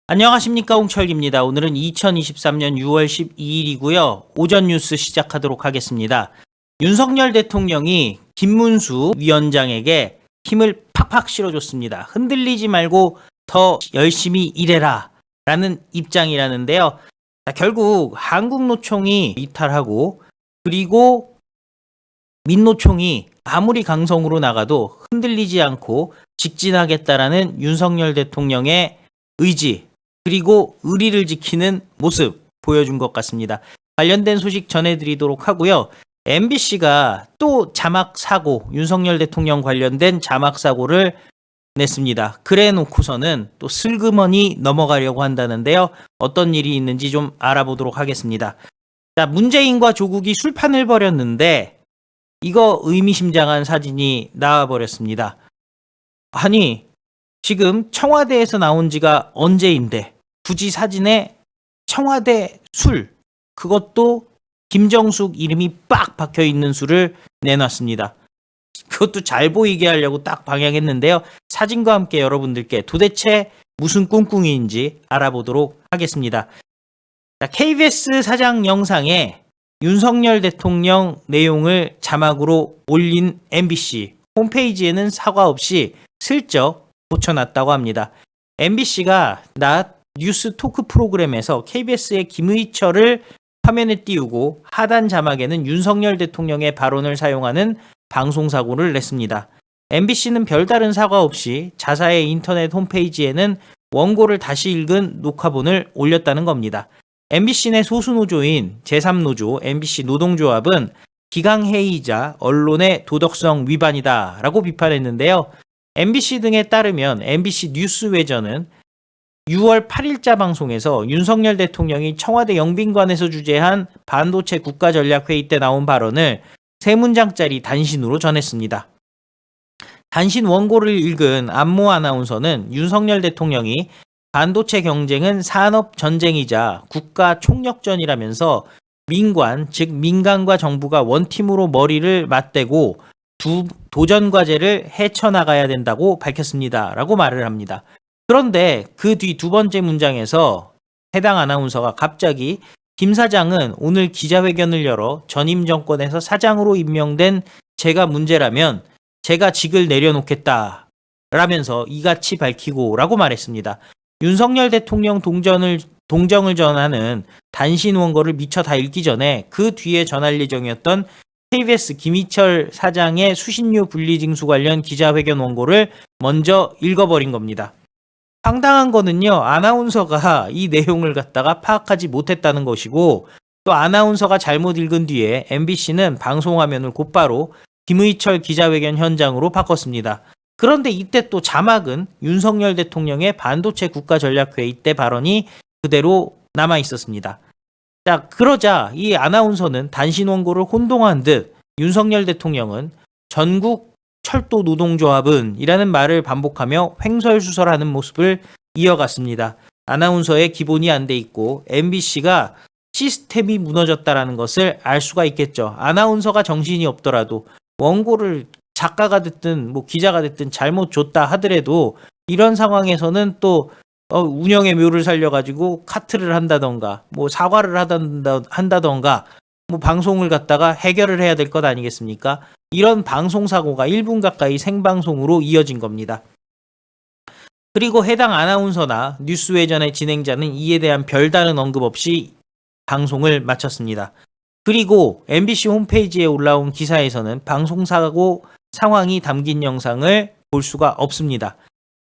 안녕하십니까, 홍철기입니다. 오늘은 2023년 6월 12일이고요. 오전 뉴스 시작하도록 하겠습니다. 윤석열 대통령이 김문수 위원장에게 힘을 팍팍 실어줬습니다. 흔들리지 말고 더 열심히 일해라 라는 입장이라는데요. 결국 한국노총이 이탈하고, 그리고 민노총이 아무리 강성으로 나가도 흔들리지 않고 직진하겠다라는 윤석열 대통령의 의지, 그리고 의리를 지키는 모습 보여준 것 같습니다. 관련된 소식 전해드리도록 하고요. MBC가 또 자막 사고, 윤석열 대통령 관련된 자막 사고를 냈습니다. 그래 놓고서는 또 슬그머니 넘어가려고 한다는데요. 어떤 일이 있는지 좀 알아보도록 하겠습니다. 자, 문재인과 조국이 술판을 벌였는데 이거 의미심장한 사진이 나와버렸습니다. 아니, 지금 청와대에서 나온 지가 언제인데 굳이 사진에 청와대 술, 그것도 김정숙 이름이 빡 박혀있는 술을 내놨습니다. 그것도 잘 보이게 하려고 딱 방향했는데요. 사진과 함께 여러분들께 도대체 무슨 꿍꿍이인지 알아보도록 하겠습니다. 자, KBS 사장 영상에 윤석열 대통령 내용을 자막으로 올린 MBC 홈페이지에는 사과 없이 슬쩍 붙여놨다고 합니다. MBC가 낮 뉴스 토크 프로그램에서 KBS의 김의철을 화면에 띄우고 하단 자막에는 윤석열 대통령의 발언을 사용하는 방송사고를 냈습니다. MBC는 별다른 사과 없이 자사의 인터넷 홈페이지에는 원고를 다시 읽은 녹화본을 올렸다는 겁니다. MBC 내 소수노조인 제3노조 MBC 노동조합은 기강회의이자 언론의 도덕성 위반이다 라고 비판했는데요. MBC 등에 따르면 MBC 뉴스 외전은 6월 8일자 방송에서 윤석열 대통령이 청와대 영빈관에서 주재한 반도체 국가전략회의 때 나온 발언을 3문장짜리 단신으로 전했습니다. 단신 원고를 읽은 안모 아나운서는 윤석열 대통령이 반도체 경쟁은 산업 전쟁이자 국가 총력전이라면서 민관, 즉 민간과 정부가 원팀으로 머리를 맞대고 도전 과제를 헤쳐나가야 된다고 밝혔습니다. 라고 말을 합니다. 그런데 그 뒤 두 번째 문장에서 해당 아나운서가 갑자기 김 사장은 오늘 기자회견을 열어 전임 정권에서 사장으로 임명된 제가 문제라면 제가 직을 내려놓겠다 라면서 이같이 밝히고 라고 말했습니다. 윤석열 대통령 동정을 전하는 단신 원고를 미처 다 읽기 전에 그 뒤에 전할 예정이었던 KBS 김희철 사장의 수신료 분리징수 관련 기자회견 원고를 먼저 읽어버린 겁니다. 황당한 거는요, 아나운서가 이 내용을 갖다가 파악하지 못했다는 것이고, 또 아나운서가 잘못 읽은 뒤에 MBC는 방송화면을 곧바로 김의철 기자회견 현장으로 바꿨습니다. 그런데 이때 또 자막은 윤석열 대통령의 반도체 국가전략회의 때 발언이 그대로 남아 있었습니다. 자, 그러자 이 아나운서는 단신 원고를 혼동한 듯 윤석열 대통령은 전국 철도 노동조합은 이라는 말을 반복하며 횡설수설하는 모습을 이어갔습니다. 아나운서의 기본이 안 돼 있고 MBC가 시스템이 무너졌다라는 것을 알 수가 있겠죠. 아나운서가 정신이 없더라도 원고를 작가가 됐든 기자가 됐든 잘못 줬다 하더라도 이런 상황에서는 또 운영의 묘를 살려가지고 카트를 한다던가 사과를 한다던가 방송을 갖다가 해결을 해야 될 것 아니겠습니까? 이런 방송사고가 1분 가까이 생방송으로 이어진 겁니다. 그리고 해당 아나운서나 뉴스외전의 진행자는 이에 대한 별다른 언급 없이 방송을 마쳤습니다. 그리고 MBC 홈페이지에 올라온 기사에서는 방송사고 상황이 담긴 영상을 볼 수가 없습니다.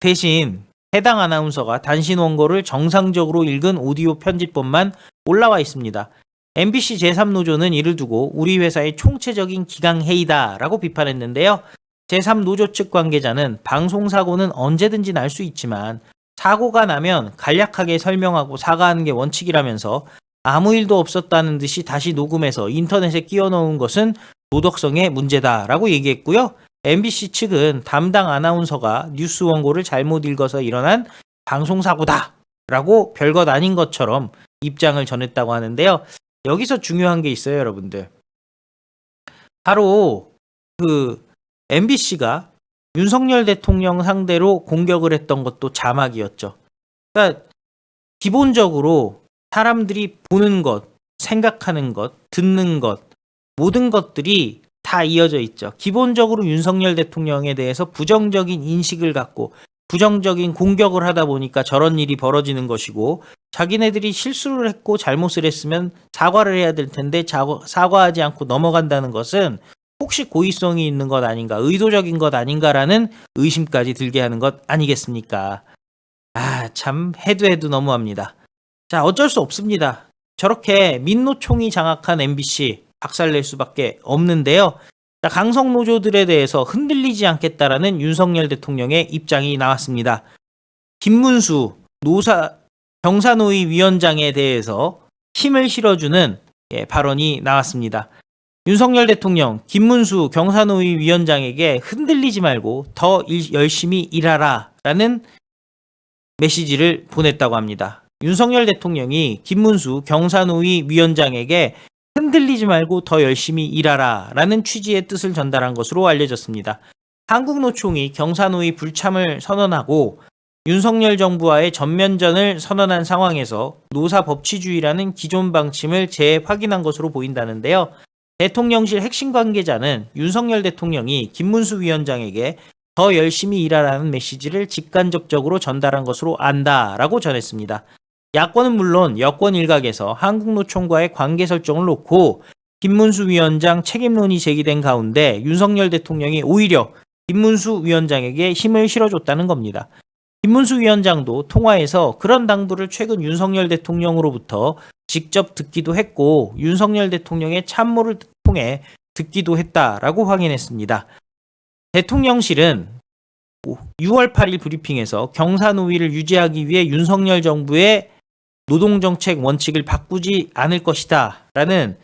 대신 해당 아나운서가 단신 원고를 정상적으로 읽은 오디오 편집본만 올라와 있습니다. MBC 제3노조는 이를 두고 우리 회사의 총체적인 기강회의다라고 비판했는데요. 제3노조 측 관계자는 방송사고는 언제든지 날 수 있지만 사고가 나면 간략하게 설명하고 사과하는 게 원칙이라면서 아무 일도 없었다는 듯이 다시 녹음해서 인터넷에 끼워넣은 것은 도덕성의 문제다라고 얘기했고요. MBC 측은 담당 아나운서가 뉴스 원고를 잘못 읽어서 일어난 방송사고다라고 별것 아닌 것처럼 입장을 전했다고 하는데요. 여기서 중요한 게 있어요, 여러분들. 바로 MBC가 윤석열 대통령 상대로 공격을 했던 것도 자막이었죠. 그러니까 기본적으로 사람들이 보는 것, 생각하는 것, 듣는 것, 모든 것들이 다 이어져 있죠. 기본적으로 윤석열 대통령에 대해서 부정적인 인식을 갖고 부정적인 공격을 하다 보니까 저런 일이 벌어지는 것이고, 자기네들이 실수를 했고 잘못을 했으면 사과를 해야 될 텐데 사과하지 않고 넘어간다는 것은 혹시 고의성이 있는 것 아닌가, 의도적인 것 아닌가라는 의심까지 들게 하는 것 아니겠습니까? 참 해도 너무합니다. 자, 어쩔 수 없습니다. 저렇게 민노총이 장악한 MBC 박살낼 수밖에 없는데요. 자, 강성 노조들에 대해서 흔들리지 않겠다라는 윤석열 대통령의 입장이 나왔습니다. 김문수 경사노위 위원장에 대해서 힘을 실어주는 발언이 나왔습니다. 윤석열 대통령, 김문수 경사노위 위원장에게 흔들리지 말고 더 열심히 일하라 라는 메시지를 보냈다고 합니다. 윤석열 대통령이 김문수 경사노위 위원장에게 흔들리지 말고 더 열심히 일하라 라는 취지의 뜻을 전달한 것으로 알려졌습니다. 한국노총이 경사노위 불참을 선언하고 윤석열 정부와의 전면전을 선언한 상황에서 노사법치주의라는 기존 방침을 재확인한 것으로 보인다는데요. 대통령실 핵심 관계자는 윤석열 대통령이 김문수 위원장에게 더 열심히 일하라는 메시지를 직간접적으로 전달한 것으로 안다라고 전했습니다. 야권은 물론 여권 일각에서 한국노총과의 관계 설정을 놓고 김문수 위원장 책임론이 제기된 가운데 윤석열 대통령이 오히려 김문수 위원장에게 힘을 실어줬다는 겁니다. 김문수 위원장도 통화에서 그런 당부를 최근 윤석열 대통령으로부터 직접 듣기도 했고 윤석열 대통령의 참모를 통해 듣기도 했다라고 확인했습니다. 대통령실은 6월 8일 브리핑에서 경사노위를 유지하기 위해 윤석열 정부의 노동정책 원칙을 바꾸지 않을 것이다 라는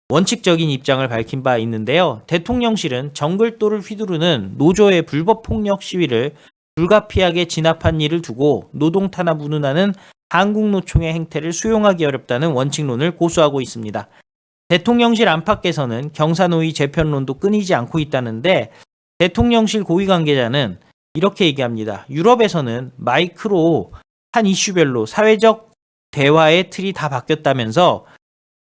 원칙적인 입장을 밝힌 바 있는데요. 대통령실은 정글도를 휘두르는 노조의 불법폭력 시위를 불가피하게 진압한 일을 두고 노동 탄압 운운하는 한국노총의 행태를 수용하기 어렵다는 원칙론을 고수하고 있습니다. 대통령실 안팎에서는 경사노위 재편론도 끊이지 않고 있다는데 대통령실 고위 관계자는 이렇게 얘기합니다. 유럽에서는 마이크로 한 이슈별로 사회적 대화의 틀이 다 바뀌었다면서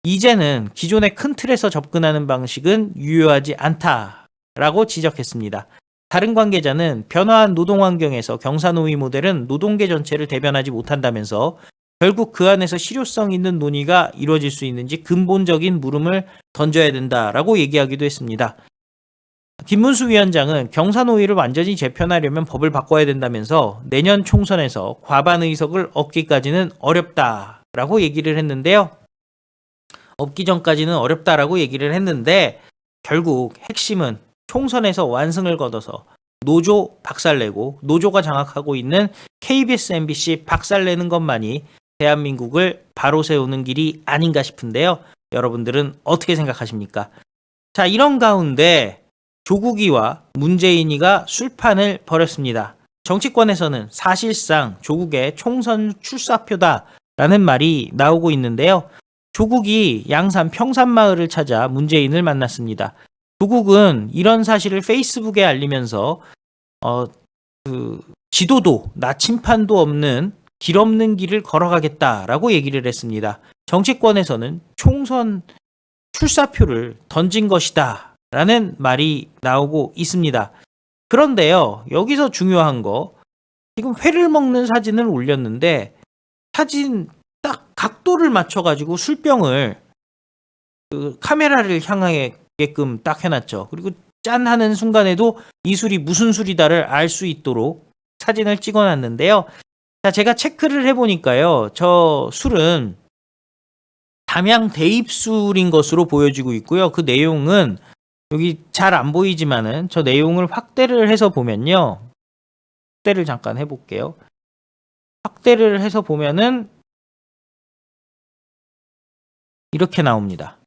이제는 기존의 큰 틀에서 접근하는 방식은 유효하지 않다라고 지적했습니다. 다른 관계자는 변화한 노동 환경에서 경사노위 모델은 노동계 전체를 대변하지 못한다면서 결국 그 안에서 실효성 있는 논의가 이루어질 수 있는지 근본적인 물음을 던져야 된다라고 얘기하기도 했습니다. 김문수 위원장은 경사노위를 완전히 재편하려면 법을 바꿔야 된다면서 내년 총선에서 과반 의석을 얻기까지는 어렵다라고 얘기를 했는데요. 얻기 전까지는 어렵다라고 얘기를 했는데 결국 핵심은 총선에서 완승을 거둬서 노조 박살내고 노조가 장악하고 있는 KBS, MBC 박살내는 것만이 대한민국을 바로 세우는 길이 아닌가 싶은데요. 여러분들은 어떻게 생각하십니까? 자, 이런 가운데 조국이와 문재인이가 술판을 벌였습니다. 정치권에서는 사실상 조국의 총선 출사표다라는 말이 나오고 있는데요. 조국이 양산 평산마을을 찾아 문재인을 만났습니다. 조국은 이런 사실을 페이스북에 알리면서 지도도 나침판도 없는 길 없는 길을 걸어가겠다라고 얘기를 했습니다. 정치권에서는 총선 출사표를 던진 것이다 라는 말이 나오고 있습니다. 그런데요, 여기서 중요한 거, 지금 회를 먹는 사진을 올렸는데 사진 딱 각도를 맞춰가지고 술병을 카메라를 향하게끔 딱 해놨죠. 그리고 짠 하는 순간에도 이 술이 무슨 술이다를 알 수 있도록 사진을 찍어놨는데요. 자, 제가 체크를 해보니까요, 저 술은 담양 대입술인 것으로 보여지고 있고요. 그 내용은 여기 잘 안 보이지만은 저 내용을 확대를 해서 보면요. 확대를 잠깐 해볼게요. 확대를 해서 보면은 이렇게 나옵니다.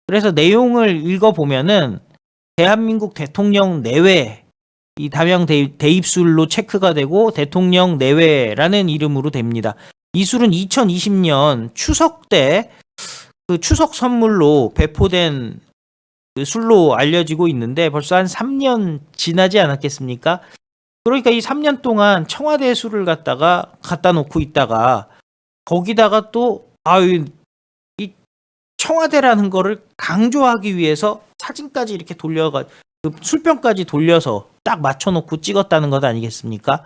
그래서 내용을 읽어보면은 대한민국 대통령 내외, 이 담양 대입술로 체크가 되고 대통령 내외라는 이름으로 됩니다. 이 술은 2020년 추석 때 그 추석 선물로 배포된 그 술로 알려지고 있는데 벌써 한 3년 지나지 않았겠습니까? 그러니까 이 3년 동안 청와대 술을 갖다 놓고 있다가 거기다가 또 이 청와대라는 거를 강조하기 위해서 사진까지 이렇게 그 술병까지 돌려서 딱 맞춰놓고 찍었다는 것 아니겠습니까?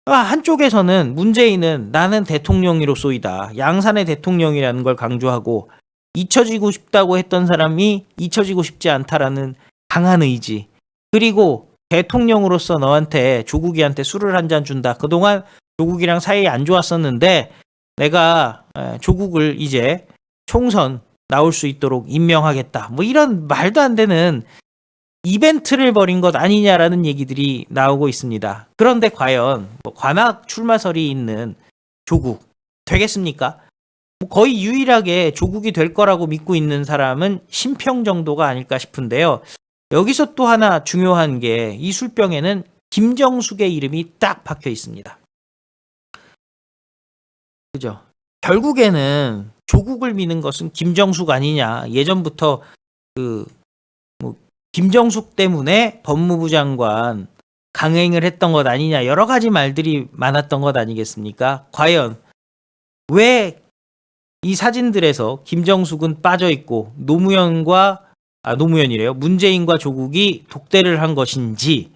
한쪽에서는 문재인은 나는 대통령으로서이다. 양산의 대통령이라는 걸 강조하고 잊혀지고 싶다고 했던 사람이 잊혀지고 싶지 않다라는 강한 의지. 그리고 대통령으로서 너한테 조국이한테 술을 한 잔 준다. 그동안 조국이랑 사이 안 좋았었는데 내가 조국을 이제 총선 나올 수 있도록 임명하겠다. 뭐 이런 말도 안 되는 이벤트를 벌인 것 아니냐라는 얘기들이 나오고 있습니다. 그런데 과연 관악 출마설이 있는 조국 되겠습니까? 거의 유일하게 조국이 될 거라고 믿고 있는 사람은 심평 정도가 아닐까 싶은데요. 여기서 또 하나 중요한 게 이 술병에는 김정숙의 이름이 딱 박혀 있습니다. 그죠? 결국에는 조국을 미는 것은 김정숙 아니냐. 예전부터 김정숙 때문에 법무부 장관 강행을 했던 것 아니냐. 여러 가지 말들이 많았던 것 아니겠습니까? 과연 왜 이 사진들에서 김정숙은 빠져 있고 노무현이래요. 문재인과 조국이 독대를 한 것인지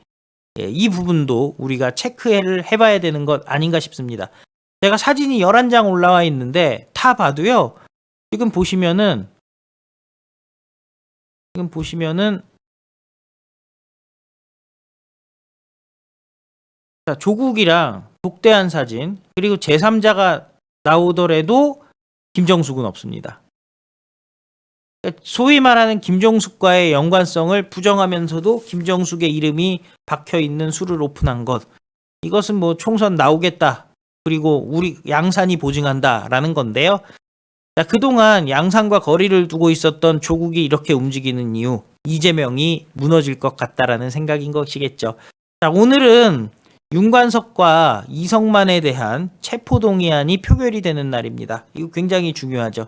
이 부분도 우리가 체크를 해봐야 되는 것 아닌가 싶습니다. 제가 사진이 11장 올라와 있는데 다 봐도요. 지금 보시면은 조국이랑 독대한 사진 그리고 제3자가 나오더라도 김정숙은 없습니다. 소위 말하는 김정숙과의 연관성을 부정하면서도 김정숙의 이름이 박혀있는 술을 오픈한 것. 이것은 뭐 총선 나오겠다. 그리고 우리 양산이 보증한다라는 건데요. 자, 그동안 양산과 거리를 두고 있었던 조국이 이렇게 움직이는 이유. 이재명이 무너질 것 같다라는 생각인 것이겠죠. 자, 오늘은 윤관석과 이성만에 대한 체포동의안이 표결이 되는 날입니다. 이거 굉장히 중요하죠.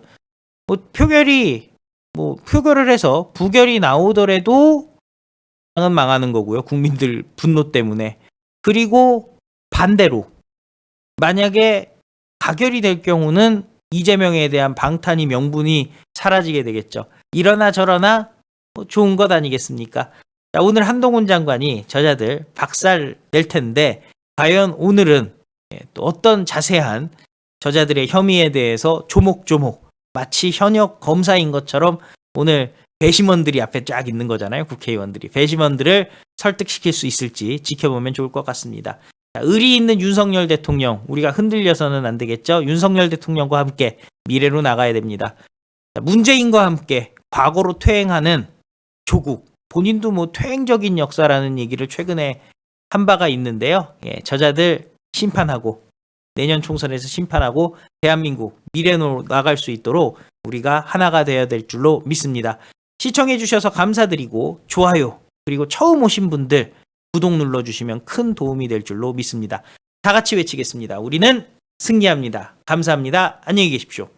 표결을 해서 부결이 나오더라도 당은 망하는 거고요. 국민들 분노 때문에. 그리고 반대로 만약에 가결이 될 경우는 이재명에 대한 방탄이 명분이 사라지게 되겠죠. 이러나 저러나 좋은 것 아니겠습니까? 자, 오늘 한동훈 장관이 저자들 박살 낼 텐데 과연 오늘은 또 어떤 자세한 저자들의 혐의에 대해서 조목조목 마치 현역 검사인 것처럼 오늘 배심원들이 앞에 쫙 있는 거잖아요. 국회의원들이. 배심원들을 설득시킬 수 있을지 지켜보면 좋을 것 같습니다. 자, 의리 있는 윤석열 대통령 우리가 흔들려서는 안 되겠죠. 윤석열 대통령과 함께 미래로 나가야 됩니다. 자, 문재인과 함께 과거로 퇴행하는 조국 본인도 퇴행적인 역사라는 얘기를 최근에 한 바가 있는데요. 저자들 심판하고 내년 총선에서 심판하고 대한민국 미래로 나갈 수 있도록 우리가 하나가 되어야 될 줄로 믿습니다. 시청해 주셔서 감사드리고 좋아요 그리고 처음 오신 분들 구독 눌러주시면 큰 도움이 될 줄로 믿습니다. 다 같이 외치겠습니다. 우리는 승리합니다. 감사합니다. 안녕히 계십시오.